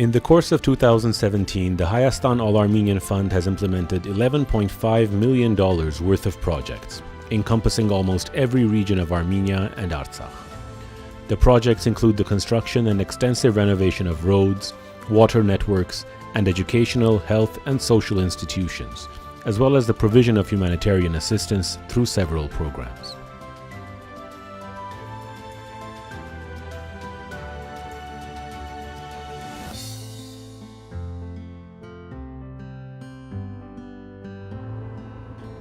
In the course of 2017, the Hayastan All-Armenian Fund has implemented $11.5 million worth of projects, encompassing almost every region of Armenia and Artsakh. The projects include the construction and extensive renovation of roads, water networks, and educational, health, and social institutions, as well as the provision of humanitarian assistance through several programs.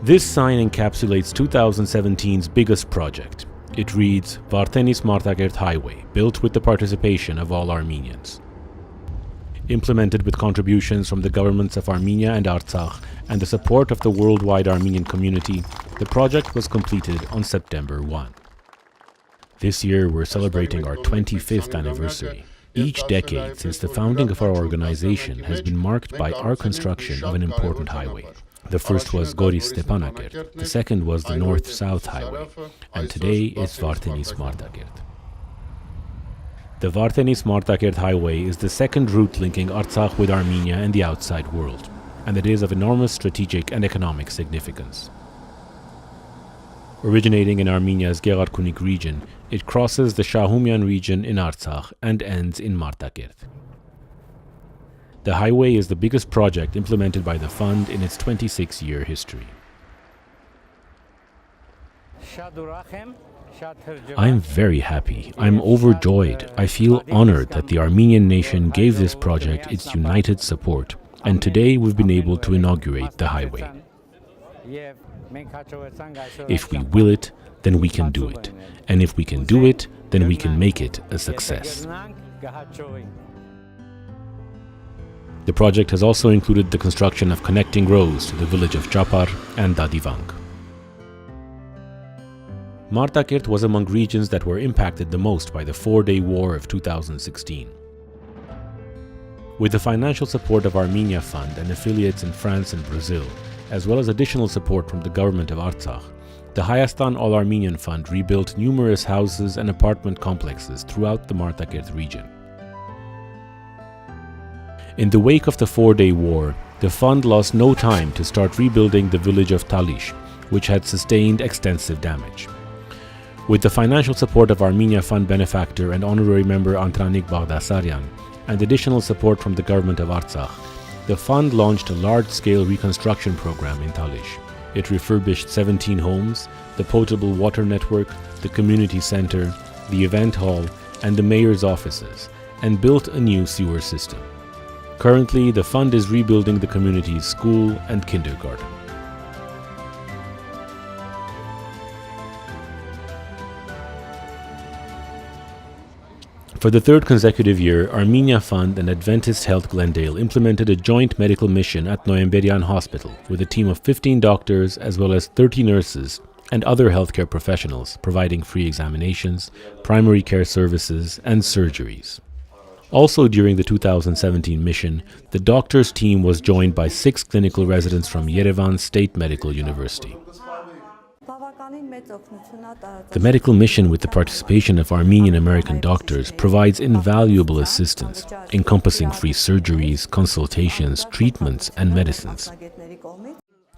This sign encapsulates 2017's biggest project. It reads, Varthenis-Martakert Highway, built with the participation of all Armenians. Implemented with contributions from the governments of Armenia and Artsakh and the support of the worldwide Armenian community, the project was completed on September 1. This year we're celebrating our 25th anniversary. Each decade since the founding of our organization has been marked by our construction of an important highway. The first was Goris-Stepanakert, the second was the North-South Highway, and today it's Varthenis-Martakert. The Varthenis-Martakert Highway is the second route linking Artsakh with Armenia and the outside world, and it is of enormous strategic and economic significance. Originating in Armenia's Gegharkunik region, it crosses the Shahumyan region in Artsakh and ends in Martakert. The highway is the biggest project implemented by the fund in its 26-year history. I'm very happy. I'm overjoyed. I feel honored that the Armenian nation gave this project its united support, and today we've been able to inaugurate the highway. If we will it, then we can do it. And if we can do it, then we can make it a success. The project has also included the construction of connecting roads to the village of Chapar and Dadivang. Martakert was among regions that were impacted the most by the four-day war of 2016. With the financial support of Armenia Fund and affiliates in France and Brazil, as well as additional support from the government of Artsakh, the Hayastan All-Armenian Fund rebuilt numerous houses and apartment complexes throughout the Martakert region. In the wake of the four-day war, the fund lost no time to start rebuilding the village of Talish, which had sustained extensive damage. With the financial support of Armenia Fund benefactor and honorary member Antranik Baghdasaryan, and additional support from the government of Artsakh, the fund launched a large-scale reconstruction program in Talish. It refurbished 17 homes, the potable water network, the community center, the event hall, and the mayor's offices, and built a new sewer system. Currently, the fund is rebuilding the community's school and kindergarten. For the third consecutive year, Armenia Fund and Adventist Health Glendale implemented a joint medical mission at Noemberian Hospital with a team of 15 doctors as well as 30 nurses and other healthcare professionals providing free examinations, primary care services, and surgeries. Also during the 2017 mission, the doctors' team was joined by 6 clinical residents from Yerevan State Medical University. The medical mission with the participation of Armenian American doctors provides invaluable assistance, encompassing free surgeries, consultations, treatments, and medicines.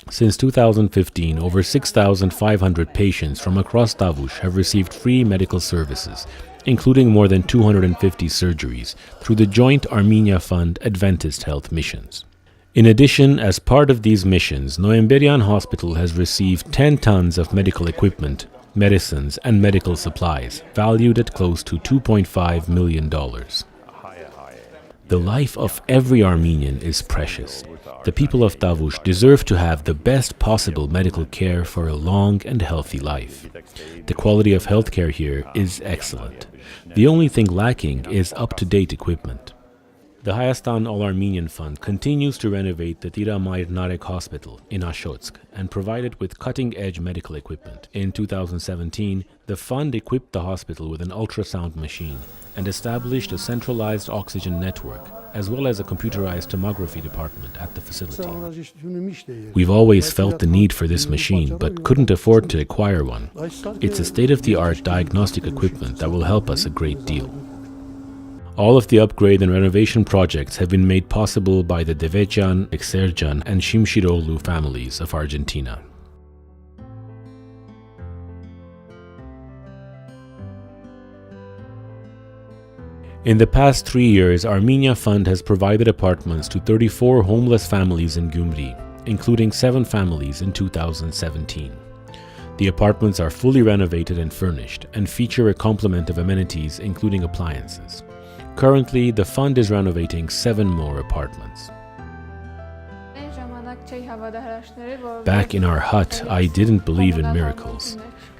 Since 2015, over 6,500 patients from across Tavush have received free medical services, including more than 250 surgeries, through the joint Armenia Fund Adventist Health missions. In addition, as part of these missions, Noemberian Hospital has received 10 tons of medical equipment, medicines, and medical supplies, valued at close to $2.5 million. The life of every Armenian is precious. The people of Tavush deserve to have the best possible medical care for a long and healthy life. The quality of healthcare here is excellent. The only thing lacking is up-to-date equipment. The Hayastan All-Armenian Fund continues to renovate the Tiramayr Narek Hospital in Ashotsk and provide it with cutting-edge medical equipment. In 2017, the fund equipped the hospital with an ultrasound machine and established a centralized oxygen network, as well as a computerized tomography department at the facility. We've always felt the need for this machine, but couldn't afford to acquire one. It's a state-of-the-art diagnostic equipment that will help us a great deal. All of the upgrade and renovation projects have been made possible by the Devejan, Ekserjan, and Shimshiroglu families of Argentina. In the past 3 years, Armenia Fund has provided apartments to 34 homeless families in Gyumri, including 7 families in 2017. The apartments are fully renovated and furnished and feature a complement of amenities including appliances. Currently, the fund is renovating 7 more apartments. Back in our hut, I didn't believe in miracles.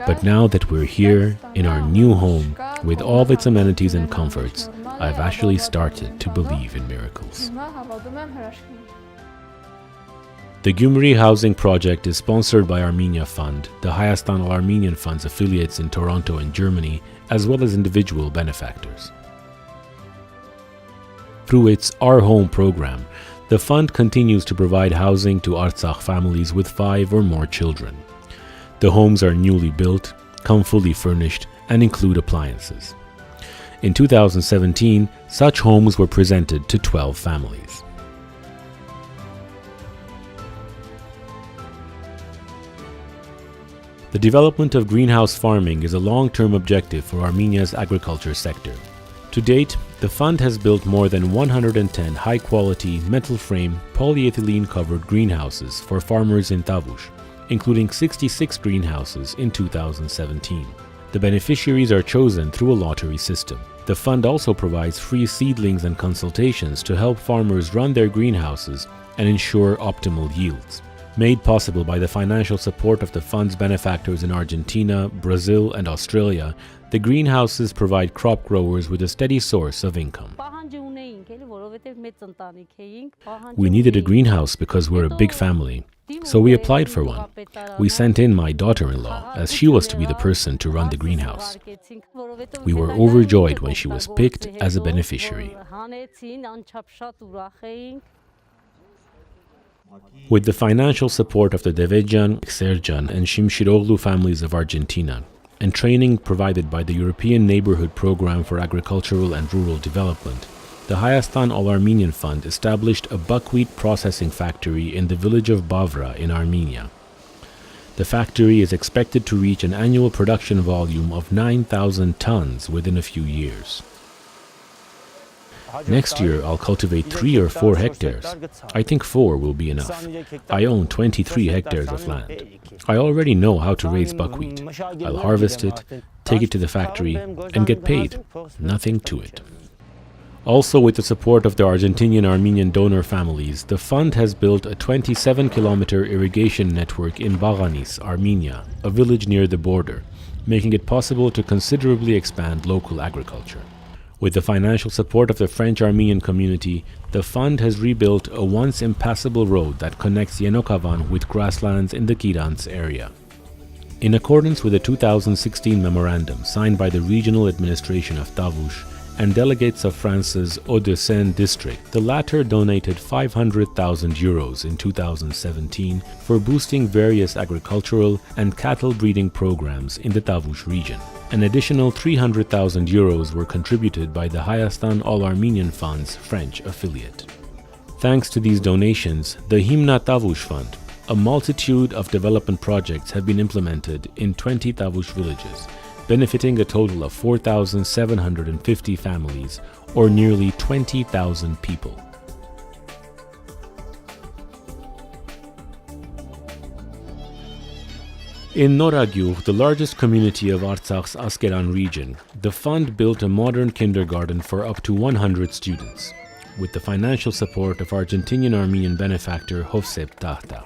But now that we're here, in our new home, with all of its amenities and comforts, I've actually started to believe in miracles. The Gyumri housing project is sponsored by Armenia Fund, the Hayastan All-Armenian Fund's affiliates in Toronto and Germany, as well as individual benefactors. Through its Our Home program, the fund continues to provide housing to Artsakh families with 5 or more children. The homes are newly built, come fully furnished, and include appliances. In 2017, such homes were presented to 12 families. The development of greenhouse farming is a long-term objective for Armenia's agriculture sector. To date, the fund has built more than 110 high-quality, metal-frame, polyethylene-covered greenhouses for farmers in Tavush, including 66 greenhouses in 2017. The beneficiaries are chosen through a lottery system. The fund also provides free seedlings and consultations to help farmers run their greenhouses and ensure optimal yields. Made possible by the financial support of the fund's benefactors in Argentina, Brazil, and Australia, the greenhouses provide crop growers with a steady source of income. We needed a greenhouse because we're a big family, so we applied for one. We sent in my daughter-in-law, as she was to be the person to run the greenhouse. We were overjoyed when she was picked as a beneficiary. With the financial support of the Devejan, Ekserjan, and Shimshiroglu families of Argentina, and training provided by the European Neighborhood Program for Agricultural and Rural Development, the Hayastan All-Armenian Fund established a buckwheat processing factory in the village of Bavra in Armenia. The factory is expected to reach an annual production volume of 9,000 tons within a few years. Next year, I'll cultivate 3 or 4 hectares. I think 4 will be enough. I own 23 hectares of land. I already know how to raise buckwheat. I'll harvest it, take it to the factory, and get paid. Nothing to it. Also, with the support of the Argentinian-Armenian donor families, the fund has built a 27-kilometer irrigation network in Baghanis, Armenia, a village near the border, making it possible to considerably expand local agriculture. With the financial support of the French-Armenian community, the fund has rebuilt a once impassable road that connects Yenokavan with grasslands in the Kirans area. In accordance with the 2016 memorandum signed by the regional administration of Tavush and delegates of France's Hauts-de-Seine district, the latter donated 500,000 euros in 2017 for boosting various agricultural and cattle breeding programs in the Tavush region. An additional 300,000 euros were contributed by the Hayastan All-Armenian Fund's French affiliate. Thanks to these donations, the Himna Tavush Fund, a multitude of development projects have been implemented in 20 Tavush villages, benefiting a total of 4,750 families, or nearly 20,000 people. In Noragyur, the largest community of Artsakh's Askeran region, the fund built a modern kindergarten for up to 100 students, with the financial support of Argentinian-Armenian benefactor Hovsep Tahta.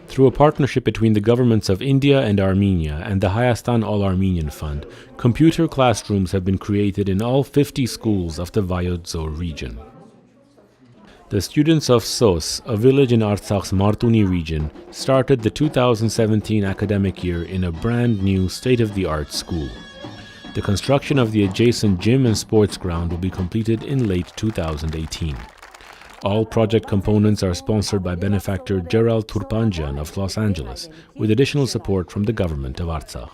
Through a partnership between the governments of India and Armenia and the Hayastan All-Armenian Fund, computer classrooms have been created in all 50 schools of the Vayodzor region. The students of Sos, a village in Artsakh's Martuni region, started the 2017 academic year in a brand new state-of-the-art school. The construction of the adjacent gym and sports ground will be completed in late 2018. All project components are sponsored by benefactor Gerald Turpanjan of Los Angeles, with additional support from the government of Artsakh.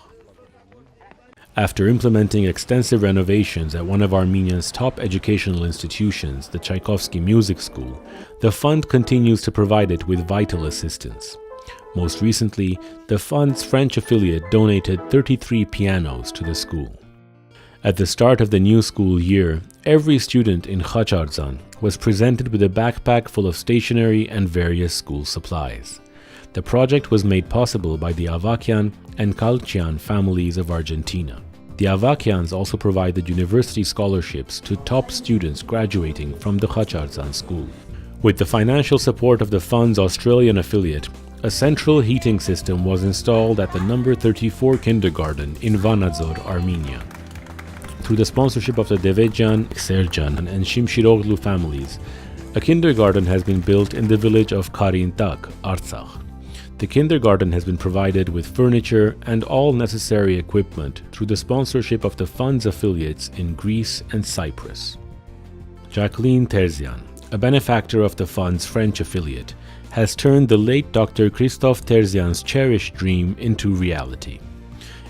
After implementing extensive renovations at one of Armenia's top educational institutions, the Tchaikovsky Music School, the fund continues to provide it with vital assistance. Most recently, the fund's French affiliate donated 33 pianos to the school. At the start of the new school year, every student in Khacharzan was presented with a backpack full of stationery and various school supplies. The project was made possible by the Avakian and Kalchian families of Argentina. The Avakians also provided university scholarships to top students graduating from the Khacharzan school. With the financial support of the fund's Australian affiliate, a central heating system was installed at the number 34 kindergarten in Vanadzor, Armenia. Through the sponsorship of the Devedjan, Serjan, and Shimshiroglu families, a kindergarten has been built in the village of Karintak, Artsakh. The kindergarten has been provided with furniture and all necessary equipment through the sponsorship of the fund's affiliates in Greece and Cyprus. Jacqueline Terzian, a benefactor of the fund's French affiliate, has turned the late Dr. Christophe Terzian's cherished dream into reality.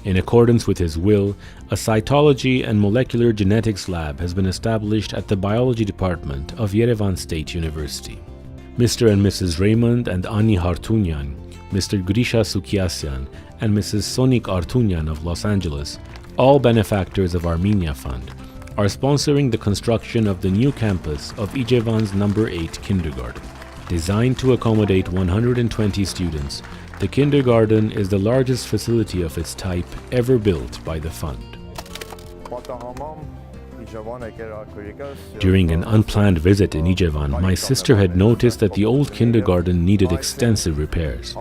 In accordance with his will, a cytology and molecular genetics lab has been established at the biology department of Yerevan State University. Mr. and Mrs. Raymond and Ani Hartunyan, Mr. Grisha Sukiasyan, and Mrs. Sonik Artunyan of Los Angeles, all benefactors of Armenia Fund, are sponsoring the construction of the new campus of Ijevan's number 8 kindergarten. Designed to accommodate 120 students, the kindergarten is the largest facility of its type ever built by the fund. During an unplanned visit in Ijevan, my sister had noticed that the old kindergarten needed extensive repairs.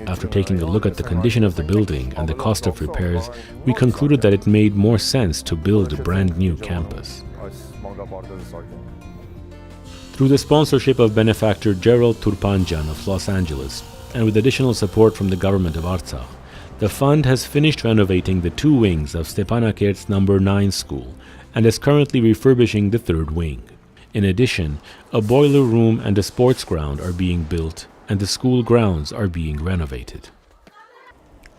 After taking a look at the condition of the building and the cost of repairs, we concluded that it made more sense to build a brand new campus. Through the sponsorship of benefactor Gerald Turpanjan of Los Angeles, and with additional support from the government of Artsakh, the fund has finished renovating the 2 wings of Stepanakert's number 9 school and is currently refurbishing the 3rd wing. In addition, a boiler room and a sports ground are being built, and the school grounds are being renovated.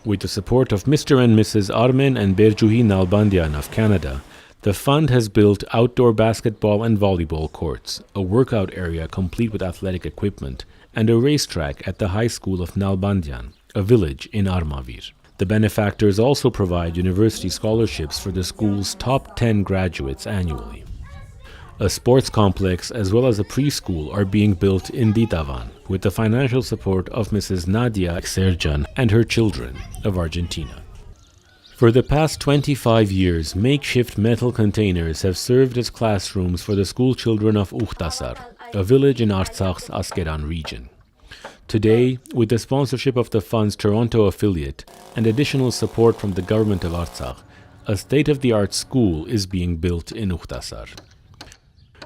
With the support of Mr. and Mrs. Armen and Berjuhi Nalbandian of Canada, the fund has built outdoor basketball and volleyball courts, a workout area complete with athletic equipment, and a racetrack at the high school of Nalbandian, a village in Armavir. The benefactors also provide university scholarships for the school's top 10 graduates annually. A sports complex as well as a preschool are being built in Ditavan with the financial support of Mrs. Nadia Serjan and her children of Argentina. For the past 25 years, makeshift metal containers have served as classrooms for the school children of Ukhtasar, a village in Artsakh's Askeran region. Today, with the sponsorship of the fund's Toronto affiliate and additional support from the government of Artsakh, a state-of-the-art school is being built in Ukhtasar.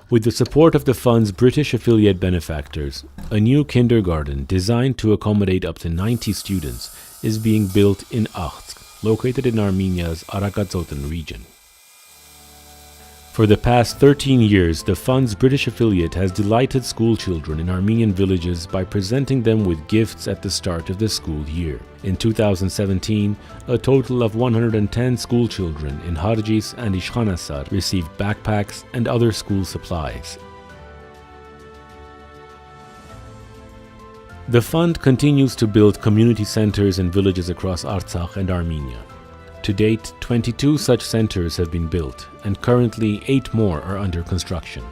With the support of the fund's British affiliate benefactors, a new kindergarten designed to accommodate up to 90 students is being built in Akhsk, located in Armenia's Arakatsotan region. For the past 13 years, the fund's British affiliate has delighted school children in Armenian villages by presenting them with gifts at the start of the school year. In 2017, a total of 110 school children in Harjis and Ishkhanasar received backpacks and other school supplies. The fund continues to build community centers in villages across Artsakh and Armenia. To date, 22 such centers have been built, and currently 8 more are under construction.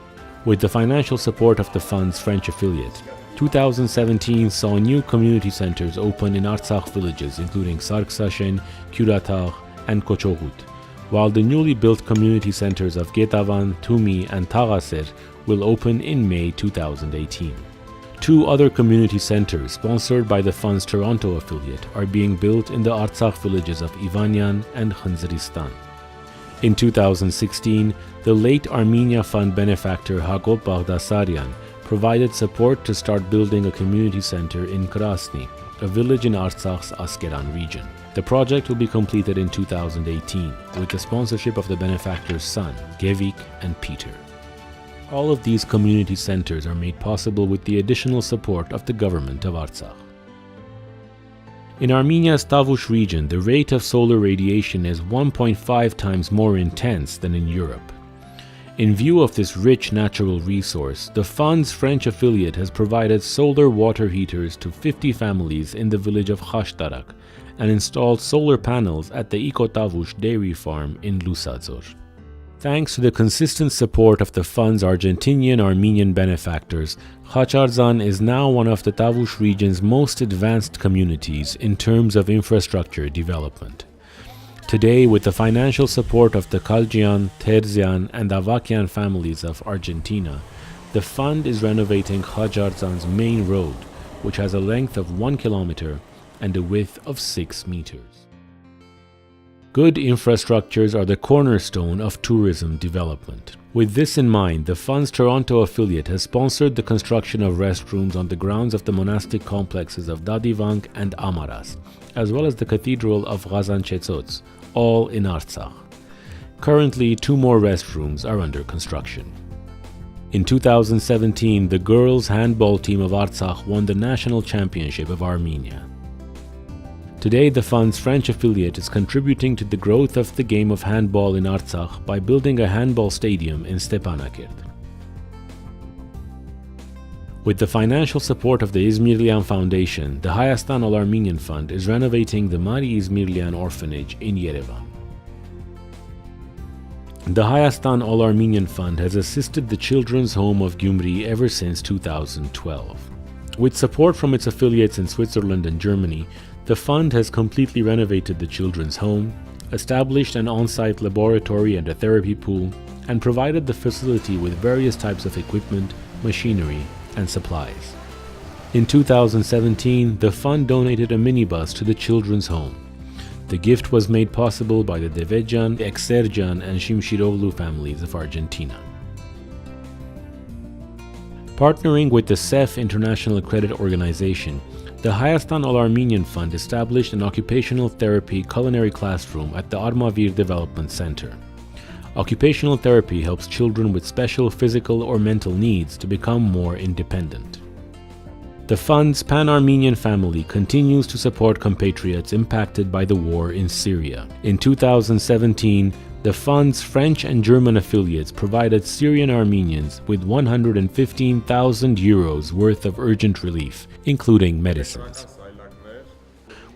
With the financial support of the fund's French affiliate, 2017 saw new community centers open in Artsakh villages including Sarksashen, Kuratar, and Kochohut, while the newly built community centers of Getavan, Tumi, and Taraser will open in May 2018. 2 other community centers, sponsored by the fund's Toronto affiliate, are being built in the Artsakh villages of Ivanyan and Khanzaristan. In 2016, the late Armenia Fund benefactor Hagop Baghdasaryan provided support to start building a community center in Krasny, a village in Artsakh's Askeran region. The project will be completed in 2018 with the sponsorship of the benefactor's son, Gevik and Peter. All of these community centers are made possible with the additional support of the government of Artsakh. In Armenia's Tavush region, the rate of solar radiation is 1.5 times more intense than in Europe. In view of this rich natural resource, the fund's French affiliate has provided solar water heaters to 50 families in the village of Khashtarak and installed solar panels at the Tavush dairy farm in Lusadzor. Thanks to the consistent support of the fund's Argentinian-Armenian benefactors, Khacharzan is now one of the Tavush region's most advanced communities in terms of infrastructure development. Today, with the financial support of the Kaljian, Terzian, and Avakian families of Argentina, the fund is renovating Khacharzan's main road, which has a length of 1 kilometer and a width of 6 meters. Good infrastructures are the cornerstone of tourism development. With this in mind, the fund's Toronto affiliate has sponsored the construction of restrooms on the grounds of the monastic complexes of Dadivank and Amaras, as well as the Cathedral of Ghazanchezotz, all in Artsakh. Currently, 2 more restrooms are under construction. In 2017, the girls' handball team of Artsakh won the national championship of Armenia. Today, the fund's French affiliate is contributing to the growth of the game of handball in Artsakh by building a handball stadium in Stepanakert. With the financial support of the Izmirlian Foundation, the Hayastan All-Armenian Fund is renovating the Mari Izmirlian Orphanage in Yerevan. The Hayastan All-Armenian Fund has assisted the Children's Home of Gyumri ever since 2012. With support from its affiliates in Switzerland and Germany, the fund has completely renovated the children's home, established an on-site laboratory and a therapy pool, and provided the facility with various types of equipment, machinery, and supplies. In 2017, the fund donated a minibus to the children's home. The gift was made possible by the Devedjan, Ekserjan, and Shimshirovlu families of Argentina. Partnering with the CEF International Credit Organization, the Hayastan All-Armenian Fund established an occupational therapy culinary classroom at the Armavir Development Center. Occupational therapy helps children with special physical or mental needs to become more independent. The fund's Pan-Armenian family continues to support compatriots impacted by the war in Syria. In 2017, the fund's French and German affiliates provided Syrian Armenians with 115,000 euros worth of urgent relief, including medicines.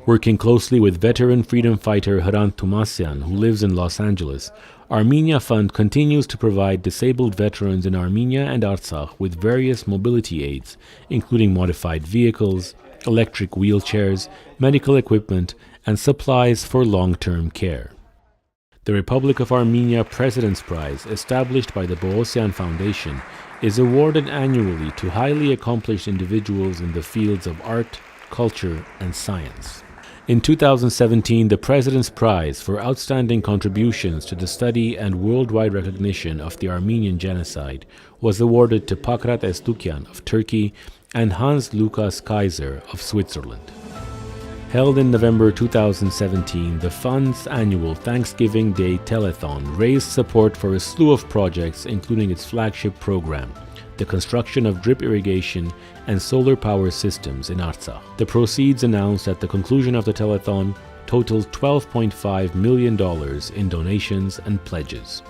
Working closely with veteran freedom fighter Hrant Tumasyan, who lives in Los Angeles, Armenia Fund continues to provide disabled veterans in Armenia and Artsakh with various mobility aids, including modified vehicles, electric wheelchairs, medical equipment, and supplies for long-term care. The Republic of Armenia President's Prize, established by the Bohosian Foundation, is awarded annually to highly accomplished individuals in the fields of art, culture, and science. In 2017, the President's Prize for outstanding contributions to the study and worldwide recognition of the Armenian genocide was awarded to Pakrat Estukyan of Turkey and Hans Lukas Kaiser of Switzerland. Held in November 2017, the fund's annual Thanksgiving Day Telethon raised support for a slew of projects, including its flagship program, the construction of drip irrigation and solar power systems in Artsakh. The proceeds announced at the conclusion of the telethon totaled $12.5 million in donations and pledges.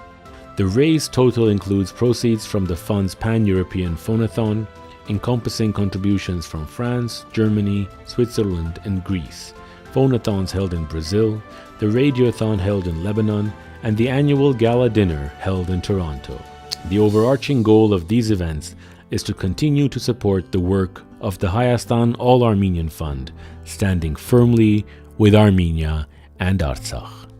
The raised total includes proceeds from the fund's Pan-European Phonathon, encompassing contributions from France, Germany, Switzerland, and Greece, phonathons held in Brazil, the radiothon held in Lebanon, and the annual gala dinner held in Toronto. The overarching goal of these events is to continue to support the work of the Hayastan All-Armenian Fund, standing firmly with Armenia and Artsakh.